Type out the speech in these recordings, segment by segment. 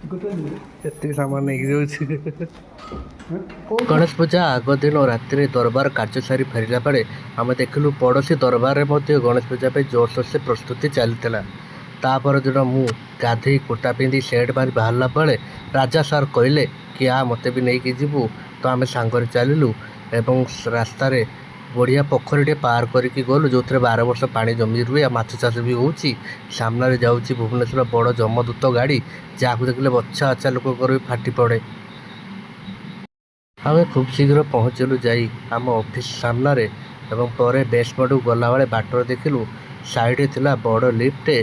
ଏତିକି ସାମାନ ନେଇକି ଯାଉଛି। ଗଣେଶ ପୂଜା ଆଗ ଦିନ ରାତିରେ ଦରବାର କାର୍ଯ୍ୟ ସାରି ଫେରିଲା ବେଳେ ଆମେ ଦେଖିଲୁ ପଡ଼ୋଶୀ ଦରବାରରେ ମଧ୍ୟ ଗଣେଶ ପୂଜା ପାଇଁ ଜୋରସୋରସେ ପ୍ରସ୍ତୁତି ଚାଲିଥିଲା। ତା ପରଦିନ ମୁଁ ଗାଧୋଇ କୁର୍ତ୍ତା ପିନ୍ଧି ସେଟ୍ ମାରି ବାହାରିଲା ବେଳେ ରାଜା ସାର୍ କହିଲେ କି ମୋତେ ବି ନେଇକି ଯିବୁ। ତ ଆମେ ସାଙ୍ଗରେ ଚାଲିଲୁ ଏବଂ ରାସ୍ତାରେ ବଢ଼ିଆ ପୋଖରୀଟେ ପାର କରିକି ଗଲୁ, ଯେଉଁଥିରେ 12 ବର୍ଷ ପାଣି ଜମି ରୁହେ ଆଉ ମାଛ ଚାଷ ବି ହେଉଛି। ସାମ୍ନାରେ ଯାଉଛି ଭୁବନେଶ୍ୱର ବଡ଼ ଯମଦୂତ ଗାଡ଼ି, ଯାହାକୁ ଦେଖିଲେ ବଛା ବଛା ଲୋକଙ୍କର ବି ଫାଟି ପଡ଼େ। ଆମେ ଖୁବ୍ ଶୀଘ୍ର ପହଞ୍ଚିଲୁ ଯାଇ ଆମ ଅଫିସ୍ ସାମ୍ନାରେ ଏବଂ ପରେ ବେସମେଣ୍ଟକୁ ଗଲାବେଳେ ବାଟରେ ଦେଖିଲୁ ସାଇଡ଼ରେ ଥିଲା ବଡ଼ ଲିଫ୍ଟଟେ,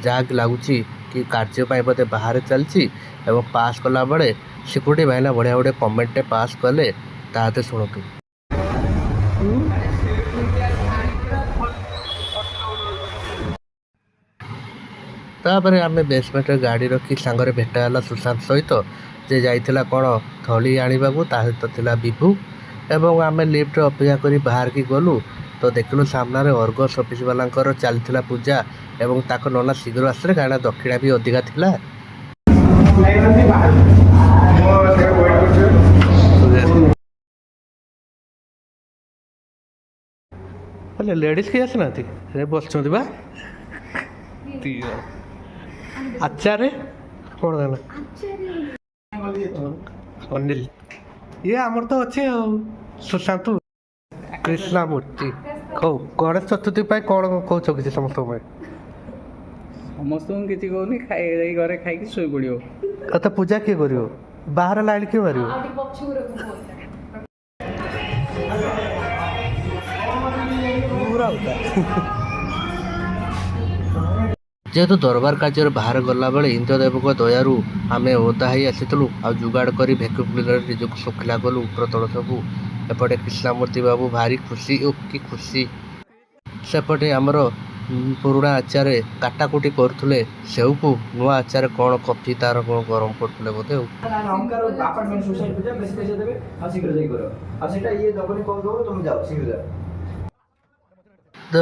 ଯାହାକି ଲାଗୁଛି କି କାର୍ଯ୍ୟ ପାଇଁ ବୋଧେ ବାହାରେ ଚାଲିଛି। ଏବଂ ପାସ୍ କଲାବେଳେ ସିକ୍ୟୁରିଟି ଭାଇନା ବଢ଼ିଆ ବଢ଼ିଆ କମେଣ୍ଟଟେ ପାସ୍ କଲେ, ତାହାତେ ଶୁଣନ୍ତୁ। ତାପରେ ଆମେ ବେସମେଣ୍ଟରେ ଗାଡ଼ି ରଖି ସାଙ୍ଗରେ ଭେଟ ହେଲା ସୁଶାନ୍ତ ସହିତ, ଯେ ଯାଇଥିଲା କ'ଣ ଥଳି ଆଣିବାକୁ। ତା ସହିତ ଥିଲା ବିଭୁ ଏବଂ ଆମେ ଲିଫ୍ଟରେ ଅପେକ୍ଷା କରି ବାହାରିକି ଗଲୁ ତ ଦେଖିଲୁ ସାମ୍ନାରେ ଅର୍ଗସ୍ ଅଫିସ୍ ବାଲାଙ୍କର ଚାଲିଥିଲା ପୂଜା ଏବଂ ତାଙ୍କ ନନା ଶୀଘ୍ର ଆସିଲେ, କାରଣ ଦକ୍ଷିଣା ବି ଅଧିକା ଥିଲା। ହେଲେ ଲେଡ଼ିଜ୍ କେହି ଆସିନାହାନ୍ତି, ସେ ବସିଛନ୍ତି ବା। ଆଚାରେ କ'ଣ ହେଲା ଅନିଲ, ଇଏ ଆମର ତ ଅଛି ଆଉ ସୁଶାନ୍ତ କ୍ରିଷ୍ଣାମୂର୍ତ୍ତି। ହଉ, ଗଣେଶ ଚତୁର୍ଥୀ ପାଇଁ କ'ଣ କହୁଛ କିଛି ସମସ୍ତଙ୍କ ପାଇଁ? ସମସ୍ତଙ୍କୁ କିଛି କହୁନି, ଯାଇ ଘରେ ଖାଇକି ଶୋଇପଡ଼ିବ। ତ ପୂଜା କିଏ କରିବ? ବାହାର ଲାଇନ୍ କିଏ ମାରିବ? ଯେହେତୁ ଦରବାର କାର୍ଯ୍ୟରେ ବାହାରେ ଗଲାବେଳେ ଇନ୍ଦ୍ରଦେବଙ୍କ ଦୟାରୁ ଆମେ ଓଦା ହେଇ ଆସିଥିଲୁ ଆଉ ଯୁଗାଡ଼ କରି ଭ୍ୟାକ୍ୟୁମ୍ କ୍ଲିନରରେ ନିଜକୁ ଶୁଖିଲା କଲୁ ଉପର ତଳ ସବୁ। ଏପଟେ କ୍ରିଷ୍ଣାମୂର୍ତ୍ତି ବାବୁ ଭାରି ଖୁସି, ଓ କି ଖୁସି। ସେପଟେ ଆମର ପୁରୁଣା ଆଚାରେ କାଟାକୁଟି କରୁଥିଲେ ସେଉକୁ, ନୂଆ ଆଚାରେ କ'ଣ କଫି ତାର କ'ଣ ଗରମ କରୁଥିଲେ ବୋଧେ ଆଉ।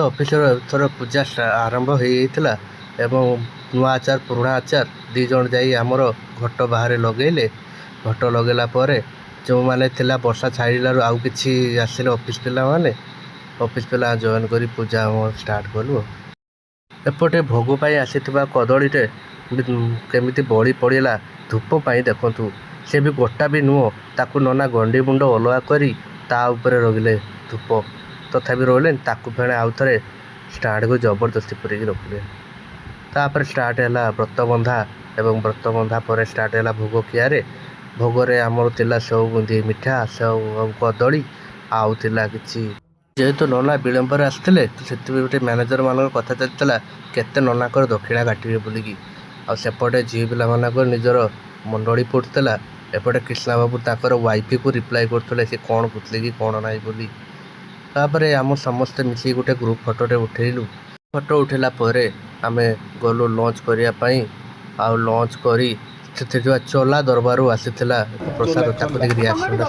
ଅଫିସର ଏଥର ପୂଜା ଆରମ୍ଭ ହେଇଯାଇଥିଲା ଏବଂ ନୂଆ ଆଚାର ପୁରୁଣା ଆଚାର ଦୁଇ ଜଣ ଯାଇ ଆମର ଘଟ ବାହାରେ ଲଗେଇଲେ। ଘଟ ଲଗେଇଲା ପରେ ଯେଉଁମାନେ ଥିଲା ବର୍ଷା ଛାଡ଼ିଲାରୁ ଆଉ କିଛି ଆସିଲେ ଅଫିସ୍ ପିଲା ଜଏନ୍ କରି ପୂଜା ଷ୍ଟାର୍ଟ କଲୁ। ଏପଟେ ଭୋଗ ପାଇଁ ଆସିଥିବା କଦଳୀଟେ କେମିତି ବଳି ପଡ଼ିଲା ଧୂପ ପାଇଁ ଦେଖନ୍ତୁ। ସେ ବି ଗୋଟା ବି ନୁହଁ, ତାକୁ ନନା ଗଣ୍ଡି ମୁଣ୍ଡ ଅଲଗା କରି ତା ଉପରେ ରଖିଲେ ଧୂପ। ତଥାପି ରହିଲେନି, ତାକୁ ଫେଣେ ଆଉ ଥରେ ଷ୍ଟାଣ୍ଡକୁ ଜବରଦସ୍ତି ପୁରେଇକି ରଖିଲେ। ତାପରେ ଷ୍ଟାର୍ଟ ହେଲା ବ୍ରତବନ୍ଧା ଏବଂ ବ୍ରତବନ୍ଧା ପରେ ଷ୍ଟାର୍ଟ ହେଲା ଭୋଗ ଖିଆରେ। ଭୋଗରେ ଆମର ଥିଲା ସେଉ ବୁନ୍ଦି ମିଠା, ସେଉ ଆଉ କଦଳୀ, ଆଉ ଥିଲା କିଛି। ଯେହେତୁ ନନା ବିଳମ୍ବରେ ଆସିଥିଲେ ତ ସେଥିପାଇଁ ଗୋଟେ ମ୍ୟାନେଜରମାନଙ୍କ କଥା ଚାଲିଥିଲା କେତେ ନନାଙ୍କର ଦକ୍ଷିଣା କାଟିବେ ବୋଲିକି। ଆଉ ସେପଟେ ଝିଅ ପିଲାମାନଙ୍କର ନିଜର ମଣ୍ଡଳୀ ପଡ଼ୁଥିଲା। ଏପଟେ କ୍ରିଷ୍ଣାବାବୁ ତାଙ୍କର ୱାଇଫକୁ ରିପ୍ଲାଏ କରୁଥିଲେ ସେ କ'ଣ କହୁଥିଲେ କି କ'ଣ ନାହିଁ ବୋଲି। ତାପରେ ଆମ ସମସ୍ତେ ମିଶିକି ଗୋଟେ ଗ୍ରୁପ୍ ଫଟୋଟେ ଉଠେଇଲୁ। ଫଟୋ ଉଠେଇଲା ପରେ ଆମେ ଗଲୁ ଲଞ୍ଚ କରିବା ପାଇଁ। ଆଉ ଲଞ୍ଚ କରି ସେଥିରେ ଯେଉଁ ଚୋଲା ଦରବାରରୁ ଆସିଥିଲା ପ୍ରସାଦ, ତାକୁ ଦେଖି ରିଆକ୍ସନଟା